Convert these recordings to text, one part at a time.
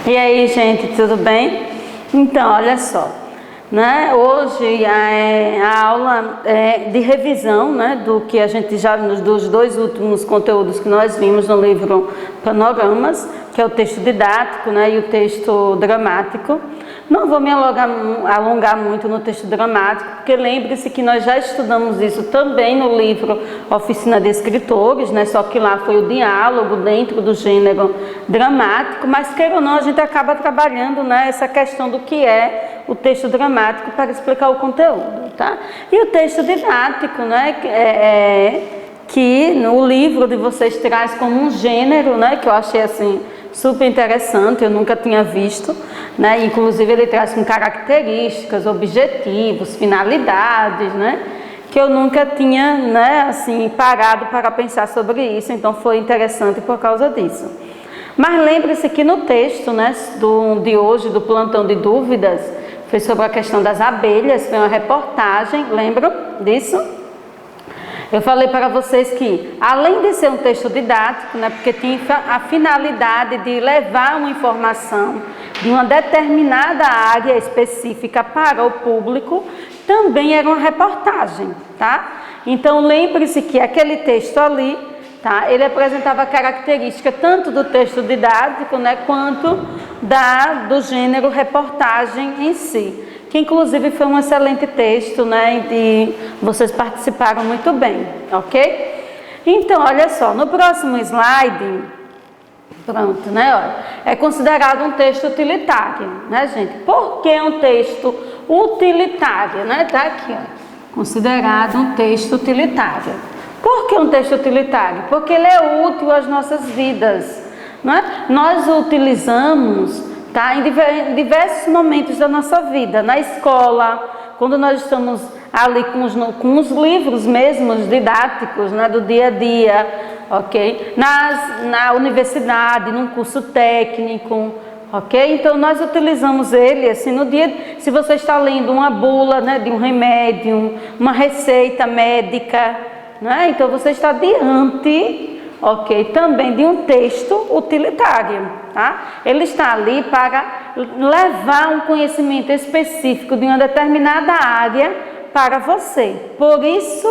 E aí, gente, tudo bem? Então, olha só, né? Hoje a aula é de revisão, né, do que a gente já, dos dois últimos conteúdos que nós vimos no livro Panoramas, que é o texto didático, né, e o texto dramático. Não vou me alongar muito no texto dramático, porque lembre-se que nós já estudamos isso também no livro Oficina de Escritores, né? Só que lá foi o diálogo dentro do gênero dramático, mas queira ou não, a gente acaba trabalhando, né, essa questão do que é o texto dramático para explicar o conteúdo, tá? E o texto didático, né, que no livro de vocês traz como um gênero, né, que eu achei assim super interessante, eu nunca tinha visto, né? Inclusive ele traz com características, objetivos, finalidades, né? Que eu nunca tinha, né, assim, parado para pensar sobre isso, então foi interessante por causa disso. Mas lembre-se que no texto, né, de hoje, do plantão de dúvidas, foi sobre a questão das abelhas, foi uma reportagem, lembram disso? Eu falei para vocês que, além de ser um texto didático, né, porque tinha a finalidade de levar uma informação de uma determinada área específica para o público, também era uma reportagem, tá? Então, lembre-se que aquele texto ali, tá, ele apresentava característica tanto do texto didático, né, quanto do gênero reportagem em si. Que inclusive foi um excelente texto, né, e vocês participaram muito bem, ok? Então, olha só, no próximo slide, pronto, né, olha, é considerado um texto utilitário, né, gente? Por que um texto utilitário, né? Tá aqui, ó, considerado um texto utilitário. Por que um texto utilitário? Porque ele é útil às nossas vidas, né? Nós o utilizamos, tá, em diversos momentos da nossa vida, na escola, quando nós estamos ali com os livros mesmos didáticos, né, do dia a dia, ok? Na universidade, num curso técnico, ok? Então nós utilizamos ele assim no dia, se você está lendo uma bula, né, de um remédio, uma receita médica, né? Então você está diante, ok, também de um texto utilitário, tá? Ele está ali para levar um conhecimento específico de uma determinada área para você. Por isso,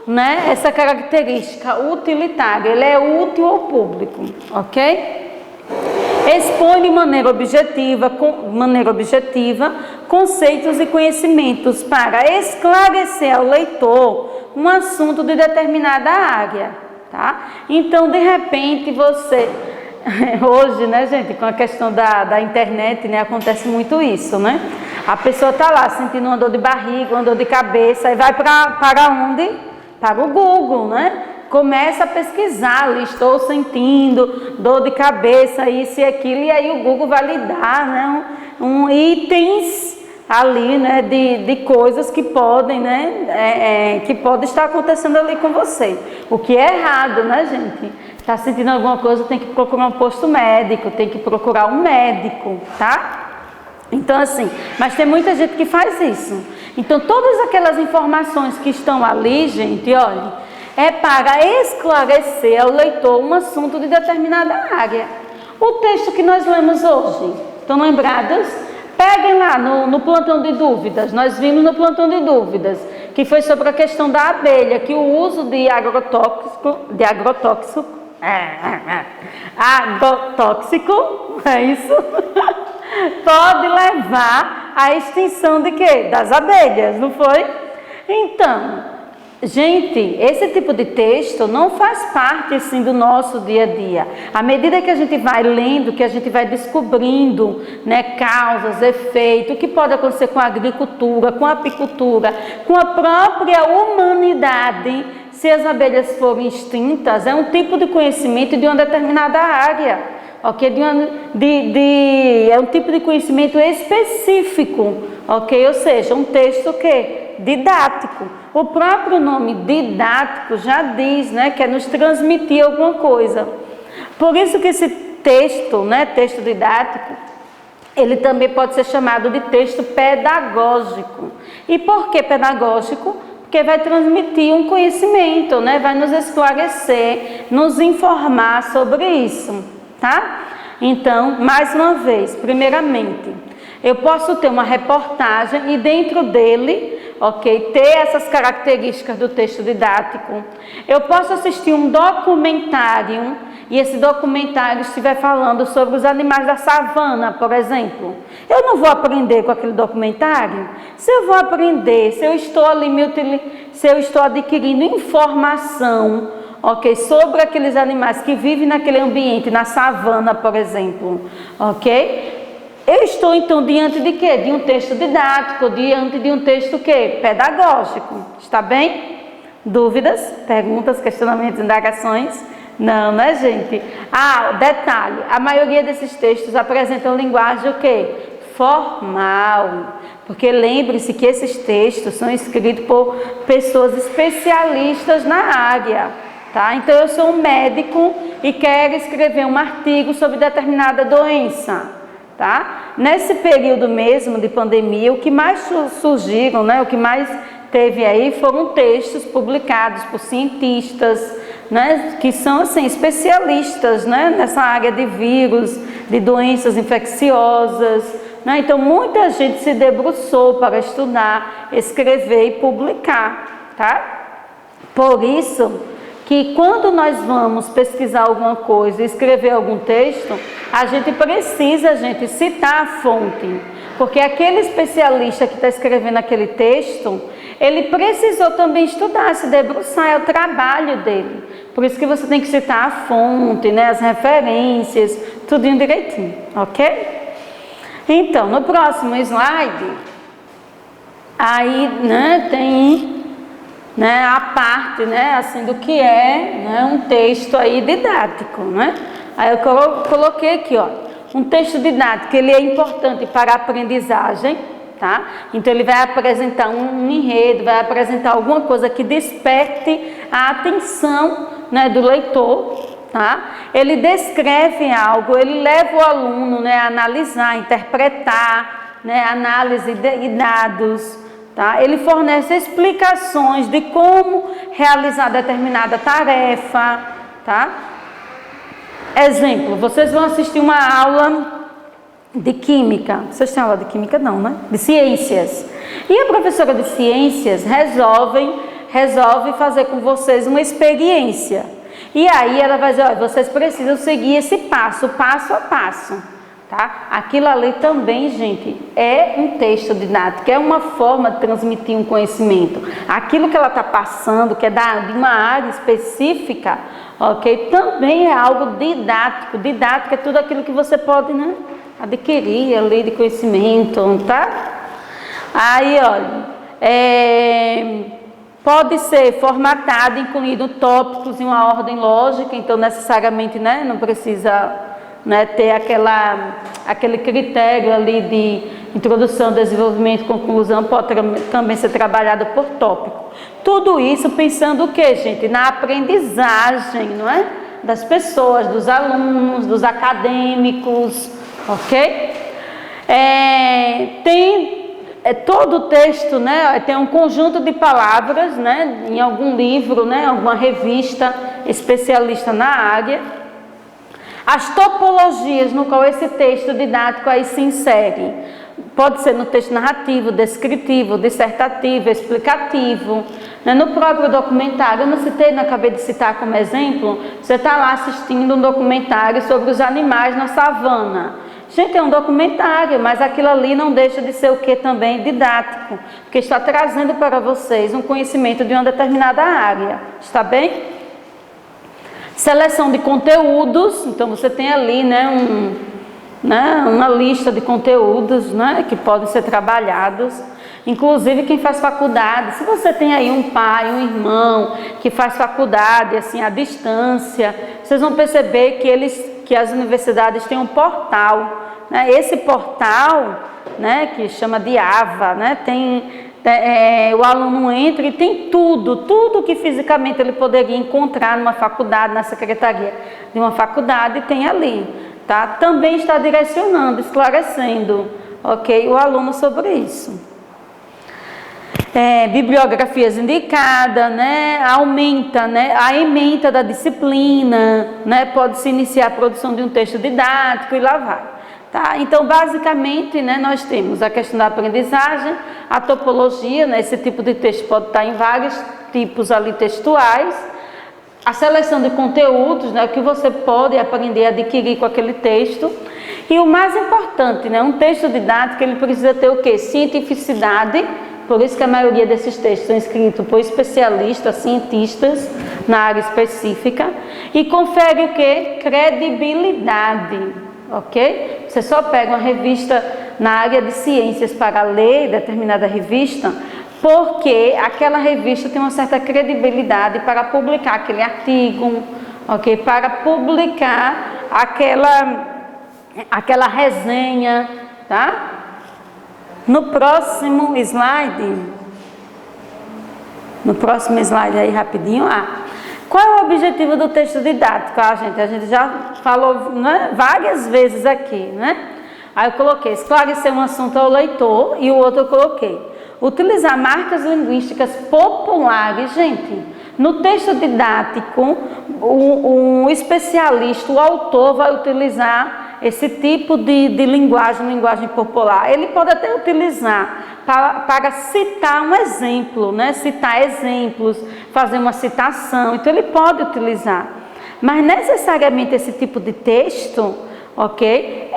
né, essa característica utilitária, ele é útil ao público, ok? Expõe de maneira objetiva conceitos e conhecimentos para esclarecer ao leitor um assunto de determinada área. Tá? Então, de repente, você, hoje, né, gente, com a questão da internet, né, acontece muito isso, né? A pessoa está lá sentindo uma dor de barriga, uma dor de cabeça, e vai para onde? Para o Google, né? Começa a pesquisar, ali, estou sentindo dor de cabeça, isso e aquilo, e aí o Google vai lhe dar, né, itens ali, né, de coisas que podem, né, que pode estar acontecendo ali com você. O que é errado, né, gente? Está sentindo alguma coisa, tem que procurar um posto médico, tem que procurar um médico, tá? Então, assim, mas tem muita gente que faz isso. Então, todas aquelas informações que estão ali, gente, olha, é para esclarecer ao leitor um assunto de determinada área. O texto que nós lemos hoje, estão lembrados? Peguem lá no plantão de dúvidas, nós vimos no plantão de dúvidas, que foi sobre a questão da abelha, que o uso de agrotóxico, é isso? Pode levar à extinção de quê? Das abelhas, não foi? Então, gente, esse tipo de texto não faz parte assim do nosso dia a dia. À medida que a gente vai lendo, que a gente vai descobrindo, né, causas, efeitos, o que pode acontecer com a agricultura, com a apicultura, com a própria humanidade, se as abelhas forem extintas, é um tipo de conhecimento de uma determinada área, ok? É um tipo de conhecimento específico, ok? Ou seja, um texto que didático. O próprio nome didático já diz, né, que é nos transmitir alguma coisa. Por isso que esse texto, né, texto didático, ele também pode ser chamado de texto pedagógico. E por que pedagógico? Porque vai transmitir um conhecimento, né? Vai nos esclarecer, nos informar sobre isso, tá? Então, mais uma vez, primeiramente, eu posso ter uma reportagem e dentro dele, ok, ter essas características do texto didático. Eu posso assistir um documentário e esse documentário estiver falando sobre os animais da savana, por exemplo. Eu não vou aprender com aquele documentário? Se eu vou aprender, se eu estou ali se eu estou adquirindo informação, ok, sobre aqueles animais que vivem naquele ambiente, na savana, por exemplo, ok? Eu estou então diante de quê? De um texto didático, diante de um texto quê? Pedagógico. Está bem? Dúvidas, perguntas, questionamentos, indagações? Não, né, gente? Ah, detalhe, a maioria desses textos apresentam linguagem o quê? Formal. Porque lembre-se que esses textos são escritos por pessoas especialistas na área, tá? Então eu sou um médico e quero escrever um artigo sobre determinada doença. Tá? Nesse período mesmo de pandemia, o que mais surgiram, né, o que mais teve aí foram textos publicados por cientistas, né, que são assim, especialistas, né, nessa área de vírus, de doenças infecciosas. Né? Então, muita gente se debruçou para estudar, escrever e publicar. Tá? Por isso que quando nós vamos pesquisar alguma coisa, escrever algum texto, a gente precisa, citar a fonte. Porque aquele especialista que está escrevendo aquele texto, ele precisou também estudar, se debruçar, é o trabalho dele. Por isso que você tem que citar a fonte, né, as referências, tudinho direitinho, ok? Então, no próximo slide, aí, né, tem... Né, a parte, né, assim, do que é, né, um texto aí didático, né? Aí eu coloquei aqui, ó, um texto didático, ele é importante para a aprendizagem, tá? Então ele vai apresentar um enredo, vai apresentar alguma coisa que desperte a atenção, né, do leitor, tá? Ele descreve algo, ele leva o aluno, né, a analisar, interpretar, né, análise de dados. Tá? Ele fornece explicações de como realizar determinada tarefa. Tá? Exemplo, vocês vão assistir uma aula de química. Vocês têm aula de química? Não, né? De ciências. E a professora de ciências resolve fazer com vocês uma experiência. E aí ela vai dizer, olha, vocês precisam seguir esse passo a passo. Tá? Aquilo ali também, gente, é um texto didático, é uma forma de transmitir um conhecimento. Aquilo que ela está passando, que é de uma área específica, ok? Também é algo didático. Didático é tudo aquilo que você pode, né, adquirir ali de conhecimento, tá? Aí, olha, pode ser formatado, incluindo tópicos em uma ordem lógica, então necessariamente, né, não precisa... Né, ter aquele critério ali de introdução, desenvolvimento, conclusão, pode também ser trabalhado por tópico. Tudo isso pensando o que, gente? Na aprendizagem, não é? Das pessoas, dos alunos, dos acadêmicos, ok? Todo o texto, né, tem um conjunto de palavras, né, em algum livro, né, alguma revista especialista na área. As topologias no qual esse texto didático aí se insere, pode ser no texto narrativo, descritivo, dissertativo, explicativo, né? No próprio documentário, eu não citei, não acabei de citar como exemplo, você está lá assistindo um documentário sobre os animais na savana. Gente, é um documentário, mas aquilo ali não deixa de ser o que também? Didático, porque está trazendo para vocês um conhecimento de uma determinada área, está bem? Seleção de conteúdos, então você tem ali, né, uma lista de conteúdos, né, que podem ser trabalhados. Inclusive quem faz faculdade, se você tem aí um pai, um irmão que faz faculdade assim à distância, vocês vão perceber que as universidades têm um portal, né? Esse portal, né, que chama de AVA, né, o aluno entra e tem tudo que fisicamente ele poderia encontrar numa faculdade, na secretaria de uma faculdade, tem ali. tá? Também está direcionando, esclarecendo, ok? O aluno sobre isso. Bibliografias indicadas, né? Aumenta, né? A ementa da disciplina, né? Pode-se iniciar a produção de um texto didático e lá vai. Tá? Então, basicamente, né, nós temos a questão da aprendizagem, a topologia, né? Esse tipo de texto pode estar em vários tipos ali textuais, a seleção de conteúdos, né? O que você pode aprender a adquirir com aquele texto. E o mais importante, né? Um texto didático, ele precisa ter o quê? Cientificidade. Por isso que a maioria desses textos são escritos por especialistas, cientistas na área específica. E confere o quê? Credibilidade, ok? Você só pega uma revista na área de ciências para ler determinada revista, porque aquela revista tem uma certa credibilidade para publicar aquele artigo, ok? Para publicar aquela resenha, tá? No próximo slide aí rapidinho, qual é o objetivo do texto didático? A gente já falou, né, várias vezes aqui, né? Aí eu coloquei esclarecer um assunto ao leitor e o outro eu coloquei utilizar marcas linguísticas populares, gente. No texto didático, um especialista, o autor vai utilizar esse tipo de linguagem popular. Ele pode até utilizar para citar um exemplo, né? Citar exemplos, fazer uma citação, então ele pode utilizar. Mas necessariamente esse tipo de texto, ok?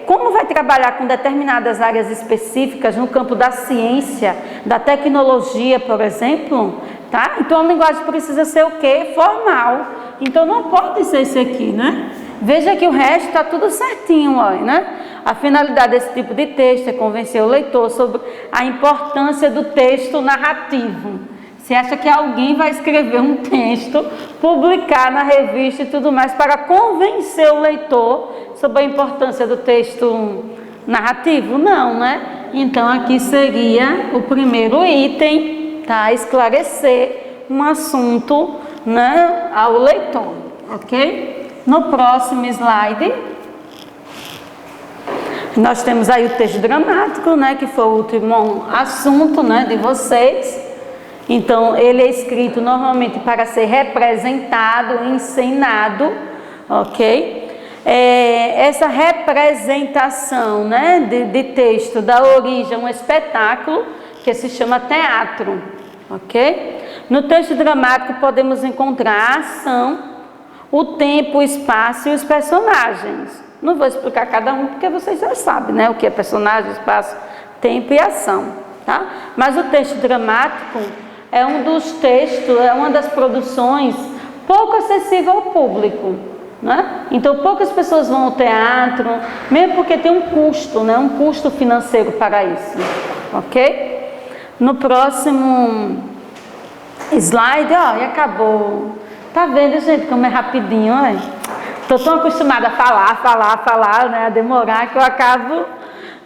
Como vai trabalhar com determinadas áreas específicas no campo da ciência, da tecnologia, por exemplo, tá? Então a linguagem precisa ser o quê? Formal. Então não pode ser esse aqui, né? Veja que o resto está tudo certinho, olha, né? A finalidade desse tipo de texto é convencer o leitor sobre a importância do texto narrativo. Você acha que alguém vai escrever um texto, publicar na revista e tudo mais para convencer o leitor sobre a importância do texto narrativo? Não, né? Então aqui seria o primeiro item, tá? Esclarecer um assunto, né, ao leitor, ok? No próximo slide, nós temos aí o texto dramático, né, que foi o último assunto, né, de vocês. Então, ele é escrito normalmente para ser representado, encenado, ok? Essa representação, né, de texto dá origem a um espetáculo que se chama teatro, ok? No texto dramático podemos encontrar a ação, o tempo, o espaço e os personagens. Não vou explicar cada um porque vocês já sabem, né? O que é personagem, espaço, tempo e ação, tá? Mas o texto dramático é um dos textos, é uma das produções pouco acessível ao público, né? Então poucas pessoas vão ao teatro, mesmo porque tem um custo, né? Um custo financeiro para isso, ok? No próximo slide, ó, e acabou. Tá vendo, gente, como é rapidinho, olha? Tô tão acostumada a falar, né? A demorar que eu acabo,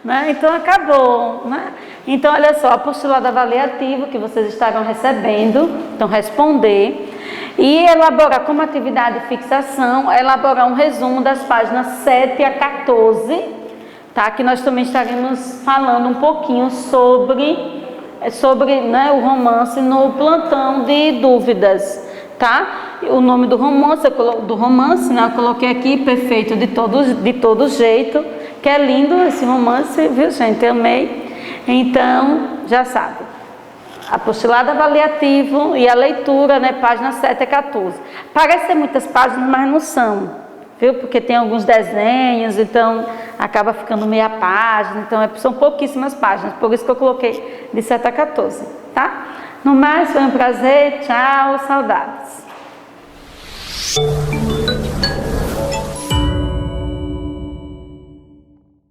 né? Então acabou, né? Então, olha só, apostolado avaliativo que vocês estarão recebendo, então responder e elaborar como atividade de fixação, elaborar um resumo das páginas 7 a 14, tá? Que nós também estaremos falando um pouquinho sobre né, o romance no plantão de dúvidas. Tá? O nome do romance, né? Eu coloquei aqui, Perfeito de todo jeito, que é lindo esse romance, viu, gente? Eu amei. Então, já sabe. Apostolado avaliativo e a leitura, né? Páginas 7 a 14. Parece ser muitas páginas, mas não são, viu? Porque tem alguns desenhos, então acaba ficando meia página, então são pouquíssimas páginas, por isso que eu coloquei de 7 a 14, tá? No mais, foi um prazer, tchau, saudades.